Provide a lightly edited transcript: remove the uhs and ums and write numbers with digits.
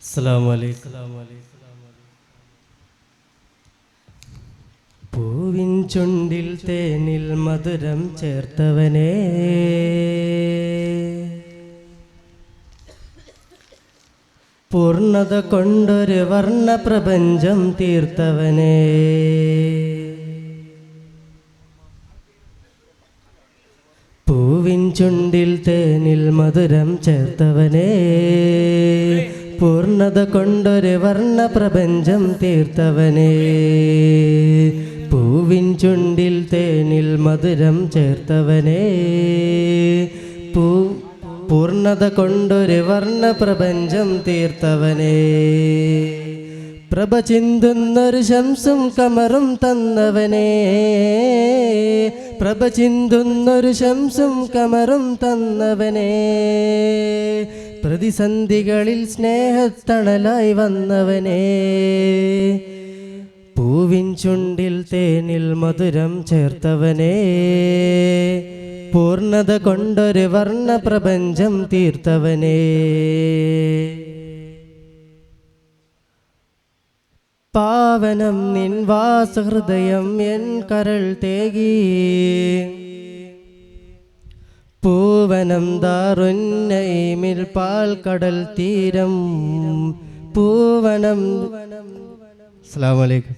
അസ്സലാമു അലൈക്കും. പൂവിൻ ചുണ്ടിൽ തേനിൽ മധുരം ചേർത്തവനേ, പൂർണ്ണത കൊണ്ടൊരു വർണ്ണ പ്രപഞ്ചം തീർത്തവനേ, പൂവിൻ ചുണ്ടിൽ തേനിൽ മധുരം ചേർത്തവനേ, പൂർണ്ണത കൊണ്ടൊരു വർണ്ണ പ്രപഞ്ചം തീർത്തവനേ, പൂവിൻ ചുണ്ടിൽ തേനിൽ മധുരം ചേർത്തവനേ, പൂർണ്ണത കൊണ്ടൊരു വർണ്ണ പ്രപഞ്ചം തീർത്തവനേ, പ്രഭ ചിന്തുന്നൊരു ശംസും കമറും തന്നവനേ, പ്രഭ ചിന്തുന്നൊരു ശംസും കമറും തന്നവനേ, പ്രതിസന്ധികളിൽ സ്നേഹത്തണലായി വന്നവനേ, പൂവിൻ ചുണ്ടിൽ തേനിൽ മധുരം ചേർത്തവനേ, പൂർണ്ണത കൊണ്ടൊരു വർണ്ണ പ്രപഞ്ചം തീർത്തവനേ, പാവനം നിൻ വാസഹൃദയം എൻ കരൾ തേകി, പൂവനം ദാറുന്നൈമിൽ പാൽക്കടൽ തീരം പൂവനം. അസ്സലാമു അലൈക്കും.